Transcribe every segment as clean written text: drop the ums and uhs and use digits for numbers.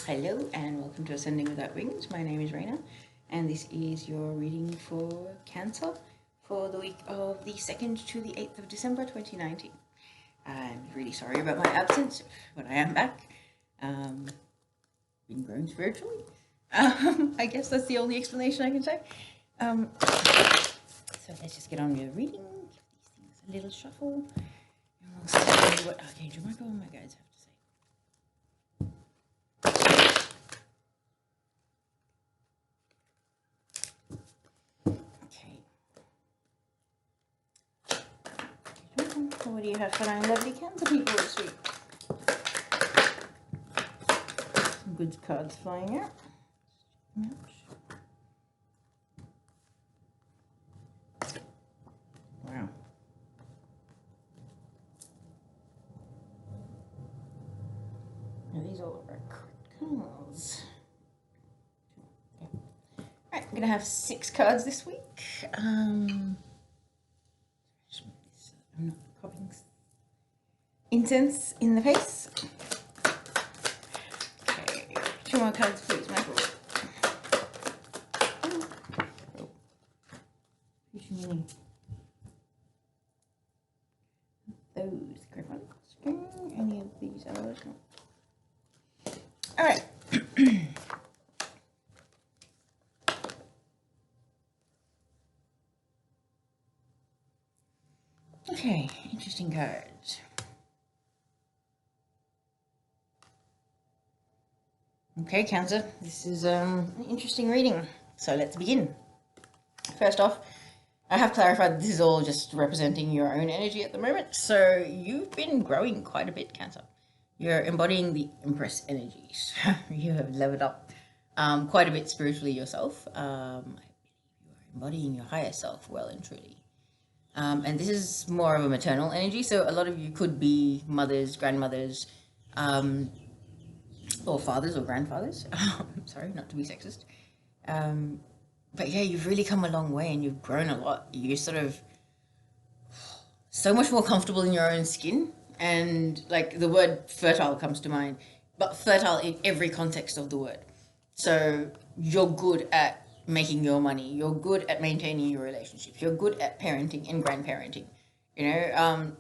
Hello and welcome to Ascending Without Wings. My name is Raina and this is your reading for Cancer for the week of the 2nd to the 8th of December 2019. I'm really sorry about my absence, but I am back. Been growing spiritually. I guess that's the only explanation I can say. So let's just get on with the reading, give these things a little shuffle, and we'll see what Arch Angel Michel and my guides have to say. What do you have for our lovely Cancer people this week? Some good cards flying out. Wow. Now these all are cards. Okay. Alright, I'm going to have 6 cards this week. I'm not popping incense in the face. Okay, 2 more cards please, Michael. Those griffin string, any of these others? No. Alright. Okay, interesting cards. Okay, Cancer, this is an interesting reading. So let's begin. First off, I have clarified this is all just representing your own energy at the moment. So you've been growing quite a bit, Cancer. You're embodying the Empress energies. You have leveled up quite a bit spiritually yourself. I believe you are embodying your higher self well and truly. And this is more of a maternal energy, so a lot of you could be mothers, grandmothers, or fathers or grandfathers. Sorry, not to be sexist. But yeah, you've really come a long way and you've grown a lot. You're sort of so much more comfortable in your own skin, and like the word fertile comes to mind, but fertile in every context of the word. So you're good at making your money, you're good at maintaining your relationships, you're good at parenting and grandparenting, even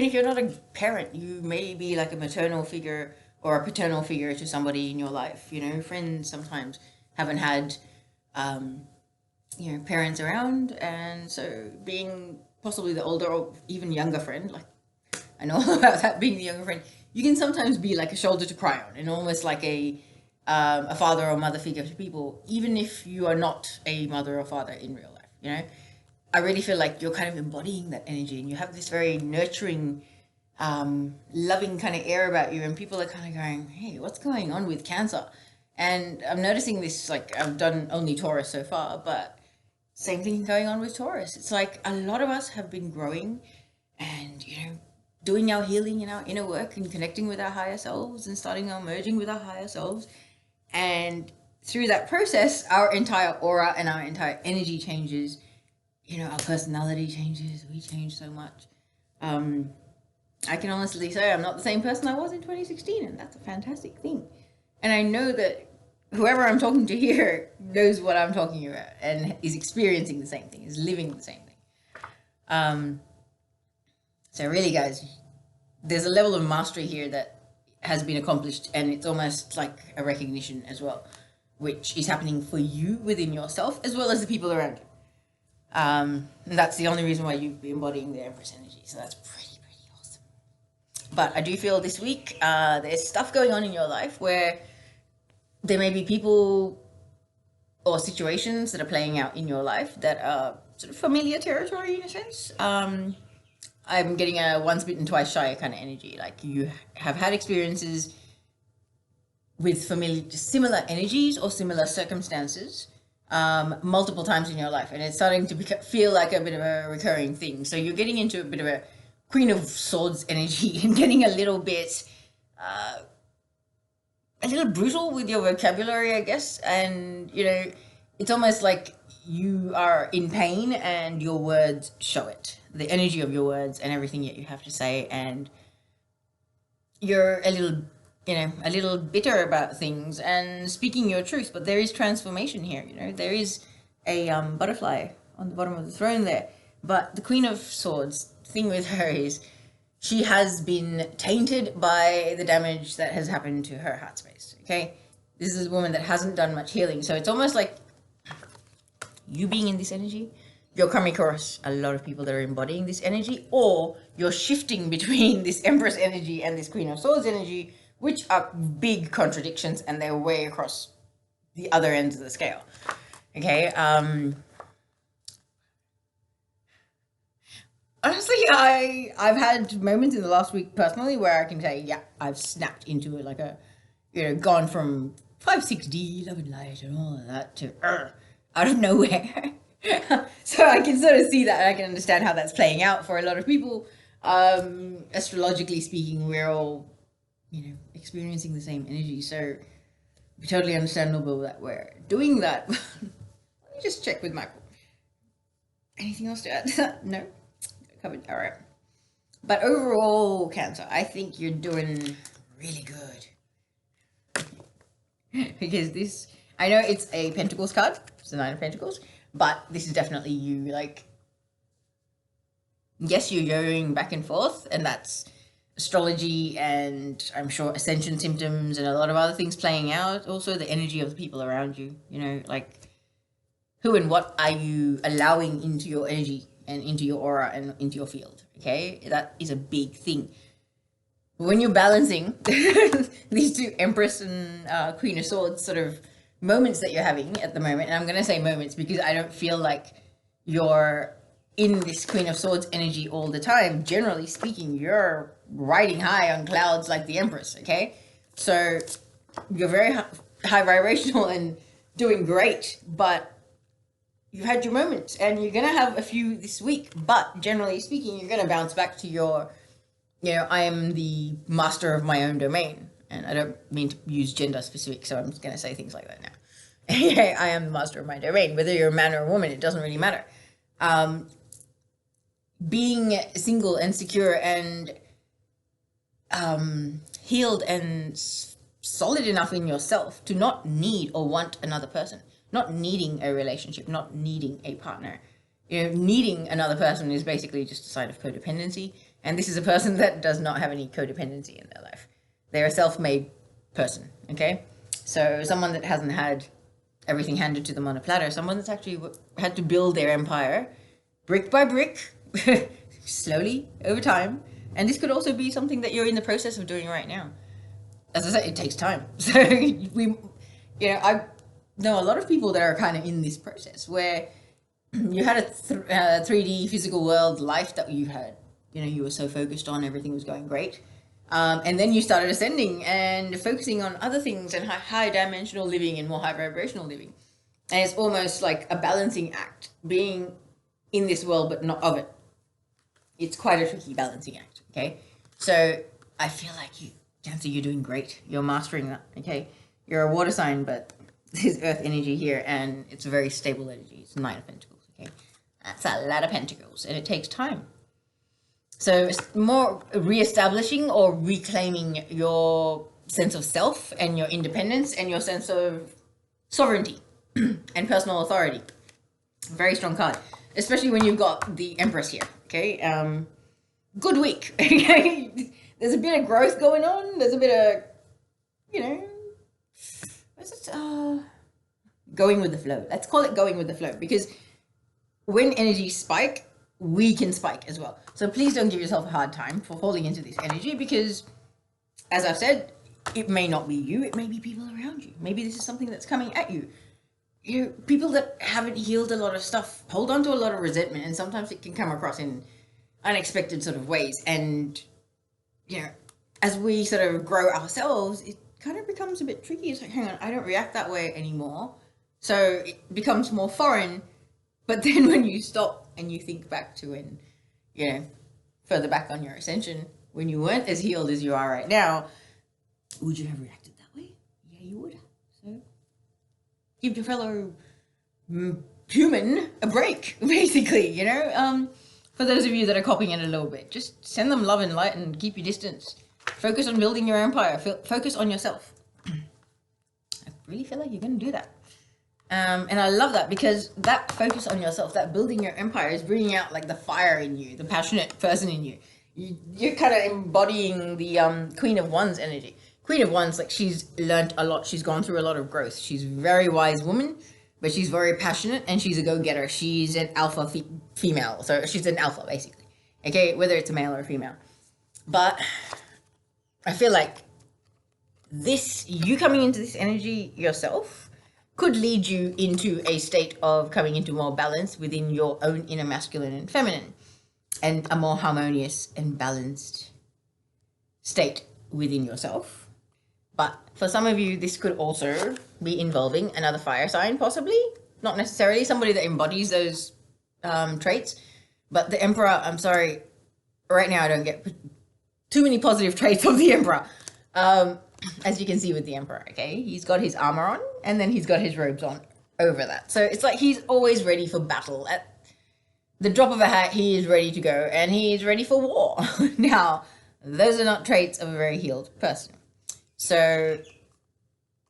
if you're not a parent, you may be like a maternal figure or a paternal figure to somebody in your life. Friends sometimes haven't had parents around, and so being possibly the older or even younger friend, like I know about that, being the younger friend, you can sometimes be like a shoulder to cry on and almost like a father or mother figure to people, even if you are not a mother or father in real life. I really feel like you're kind of embodying that energy, and you have this very nurturing, loving kind of air about you, and people are kind of going, hey, what's going on with Cancer? And I'm noticing this, like I've done only Taurus so far, but same thing going on with Taurus. It's like a lot of us have been growing and, doing our healing and our inner work and connecting with our higher selves and starting our merging with our higher selves. And through that process, our entire aura and our entire energy changes. Our personality changes. We change so much. I can honestly say I'm not the same person I was in 2016, and that's a fantastic thing. And I know that whoever I'm talking to here knows what I'm talking about and is experiencing the same thing, is living the same thing. So really, guys, there's a level of mastery here that has been accomplished, and it's almost like a recognition as well, which is happening for you within yourself as well as the people around you. And that's the only reason why you'd be embodying the Empress energy. So that's pretty awesome. But I do feel this week there's stuff going on in your life where there may be people or situations that are playing out in your life that are sort of familiar territory in a sense. I'm getting a once bitten, twice shy kind of energy. Like you have had experiences with similar energies or similar circumstances multiple times in your life, and it's starting to feel like a bit of a recurring thing. So you're getting into a bit of a Queen of Swords energy and getting a little bit brutal with your vocabulary, I guess. And it's almost like you are in pain and your words show it, the energy of your words and everything that you have to say, and you're a little a little bitter about things and speaking your truth. But there is transformation here. There is a butterfly on the bottom of the throne there. But the Queen of Swords, the thing with her is she has been tainted by the damage that has happened to her heart space. Okay, this is a woman that hasn't done much healing, so it's almost like you being in this energy, you're coming across a lot of people that are embodying this energy, or you're shifting between this Empress energy and this Queen of Swords energy, which are big contradictions, and they're way across the other ends of the scale. Okay, honestly, I've had moments in the last week personally where I can say, yeah, I've snapped into it, like gone from 5-6D, love and light and all of that to out of nowhere. So I can sort of see that, and I can understand how that's playing out for a lot of people. Astrologically speaking, we're all, experiencing the same energy, so we totally understandable that we're doing that. Let me just check with Michael. Anything else to add to that? No? Covered. All right. But overall, Cancer, I think you're doing really good. Because this, I know it's a Pentacles card, it's the Nine of Pentacles, but this is definitely you, like, yes, you're yo-yoing back and forth, and that's astrology and I'm sure ascension symptoms and a lot of other things playing out. Also the energy of the people around you, like who and what are you allowing into your energy and into your aura and into your field. Okay, that is a big thing. When you're balancing these two Empress and Queen of Swords sort of moments that you're having at the moment, and I'm going to say moments because I don't feel like you're in this Queen of Swords energy all the time. Generally speaking, you're riding high on clouds like the Empress, okay? So you're very high vibrational and doing great, but you had your moments, and you're going to have a few this week, but generally speaking, you're going to bounce back to your, I am the master of my own domain, and I don't mean to use gender specific, so I'm just going to say things like that now. I am the master of my domain. Whether you're a man or a woman, it doesn't really matter. Being single and secure and healed and solid enough in yourself to not need or want another person, not needing a relationship, not needing a partner. Needing another person is basically just a sign of codependency, and this is a person that does not have any codependency in their life. They're a self-made person, okay? So someone that hasn't had everything handed to them on a platter, someone that's actually had to build their empire brick by brick, slowly, over time. And this could also be something that you're in the process of doing right now. As I said, it takes time. So I know a lot of people that are kind of in this process where you had a 3D physical world life that you had, you were so focused on, everything was going great. And then you started ascending and focusing on other things and high dimensional living and more high vibrational living. And it's almost like a balancing act, being in this world but not of it. It's quite a tricky balancing act, okay? So I feel like Cancer, you're doing great. You're mastering that, okay? You're a water sign, but there's earth energy here, and it's a very stable energy. It's 9 of Pentacles, okay? That's a lot of pentacles, and it takes time. So it's more reestablishing or reclaiming your sense of self and your independence and your sense of sovereignty and personal authority. Very strong card, especially when you've got the Empress here, okay? Good week, okay? There's a bit of growth going on. There's a bit of, going with the flow. Let's call it going with the flow, because when energies spike, we can spike as well. So please don't give yourself a hard time for falling into this energy, because as I've said, it may not be you, it may be people around you. Maybe this is something that's coming at you. People that haven't healed a lot of stuff hold on to a lot of resentment, and sometimes it can come across in unexpected sort of ways. And, as we sort of grow ourselves, it kind of becomes a bit tricky. It's like, hang on, I don't react that way anymore. So it becomes more foreign. But then when you stop and you think back to when, further back on your ascension, when you weren't as healed as you are right now, would you have reacted that way? Yeah, you would have. So give your fellow human a break, basically, For those of you that are copying it a little bit, just send them love and light and keep your distance. Focus on building your empire. Focus on yourself. I really feel like you're going to do that. And I love that, because that focus on yourself, that building your empire, is bringing out like the fire in you, the passionate person in you. You're kind of embodying the Queen of Wands energy. Queen of Wands, like, she's learned a lot. She's gone through a lot of growth. She's a very wise woman, but she's very passionate, and she's a go-getter. She's an alpha female. So she's an alpha, basically. Okay, whether it's a male or a female. But I feel like you coming into this energy yourself could lead you into a state of coming into more balance within your own inner masculine and feminine, and a more harmonious and balanced state within yourself. But for some of you, this could also be involving another fire sign, possibly. Not necessarily somebody that embodies those traits. But the Emperor, I'm sorry, right now I don't get too many positive traits of the Emperor. As you can see with the Emperor, okay? He's got his armor on, and then he's got his robes on over that. So it's like he's always ready for battle. At the drop of a hat, he is ready to go, and he is ready for war. Now, those are not traits of a very healed person. So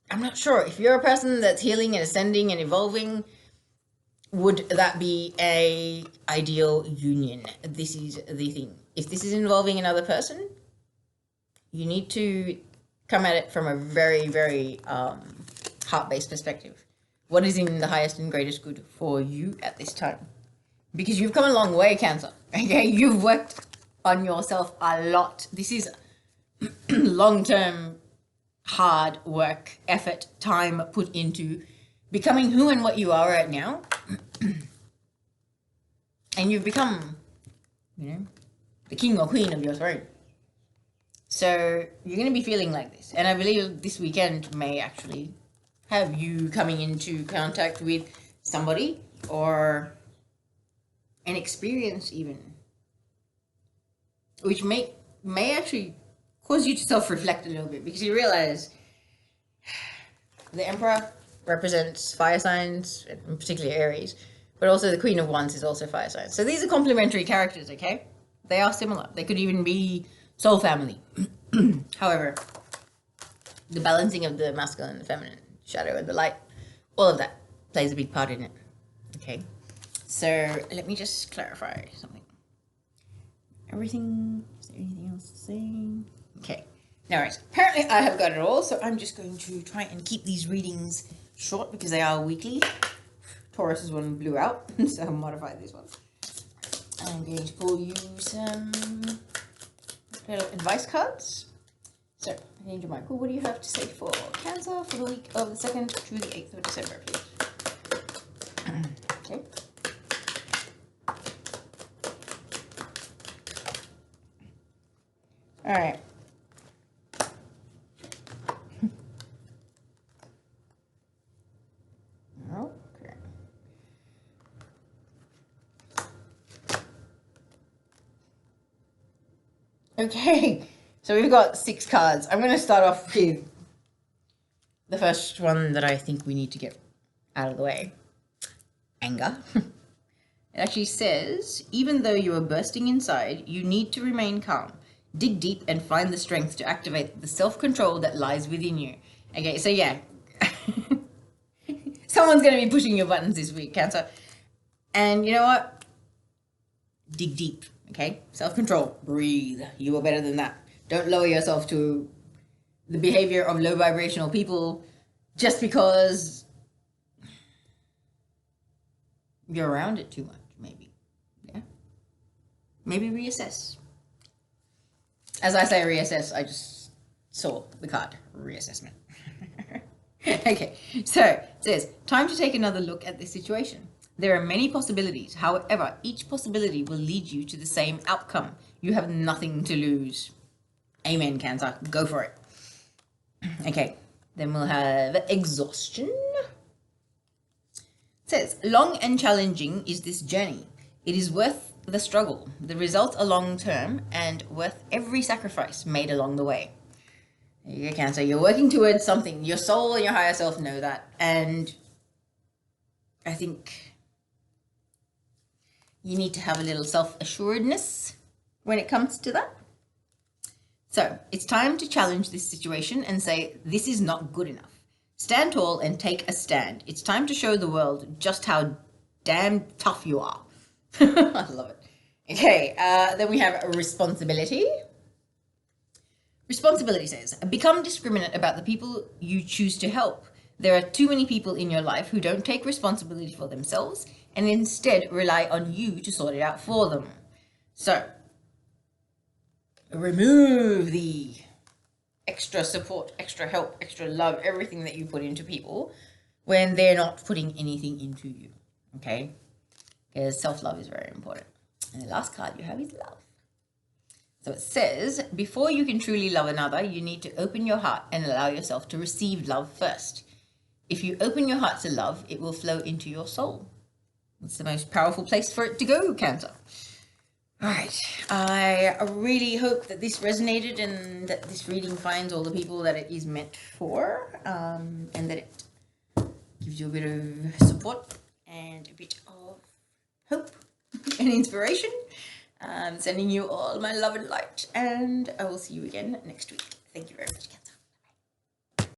I'm not sure. If you're a person that's healing and ascending and evolving, would that be a ideal union? This is the thing. If this is involving another person, you need to come at it from a very, very heart-based perspective. What is in the highest and greatest good for you at this time? Because you've come a long way, Cancer. Okay, you've worked on yourself a lot. This is long-term, hard work, effort, time put into becoming who and what you are right now. And you've become, the king or queen of your throne. So you're going to be feeling like this. And I believe this weekend may actually have you coming into contact with somebody or an experience even, which may actually cause you to self-reflect a little bit, because you realize the Emperor represents fire signs, particularly Aries, but also the Queen of Wands is also fire signs. So these are complementary characters, okay? They are similar. They could even be soul family. However, the balancing of the masculine and the feminine, shadow and the light, all of that plays a big part in it. Okay, so let me just clarify something. Everything, is there anything else to say? Okay, now right, apparently I have got it all, so I'm just going to try and keep these readings short because they are weekly. Taurus's one blew out, so I'll modify this one. I'm going to pull you some little advice cards. So, Angel Michael, what do you have to say for Cancer for the week of the 2nd to the 8th of December, please? Okay. All right. Okay. Okay, so we've got 6 cards. I'm going to start off with the first one that I think we need to get out of the way. Anger. It actually says, even though you are bursting inside, you need to remain calm. Dig deep and find the strength to activate the self-control that lies within you. Okay, so yeah. Someone's going to be pushing your buttons this week, Cancer. And you know what? Dig deep. Okay, self-control, breathe. You are better than that. Don't lower yourself to the behavior of low vibrational people just because you're around it too much, maybe. Yeah. Maybe reassess. As I say reassess, I just saw the card, reassessment. Okay, so it says, time to take another look at this situation. There are many possibilities. However, each possibility will lead you to the same outcome. You have nothing to lose. Amen, Cancer. Go for it. Okay, then we'll have exhaustion. It says, long and challenging is this journey. It is worth the struggle. The results are long-term and worth every sacrifice made along the way. There you go, Cancer. You're working towards something. Your soul and your higher self know that. And I think you need to have a little self-assuredness when it comes to that. So it's time to challenge this situation and say, this is not good enough. Stand tall and take a stand. It's time to show the world just how damn tough you are. I love it. Okay, then we have responsibility. Responsibility says, become discriminate about the people you choose to help. There are too many people in your life who don't take responsibility for themselves and instead rely on you to sort it out for them. So, remove the extra support, extra help, extra love, everything that you put into people when they're not putting anything into you, okay? Because self-love is very important. And the last card you have is love. So it says, before you can truly love another, you need to open your heart and allow yourself to receive love first. If you open your heart to love, it will flow into your soul. It's the most powerful place for it to go, Cancer. All right, I really hope that this resonated and that this reading finds all the people that it is meant for, and that it gives you a bit of support and a bit of hope and inspiration. Sending you all my love and light, and I will see you again next week. Thank you very much, Cancer.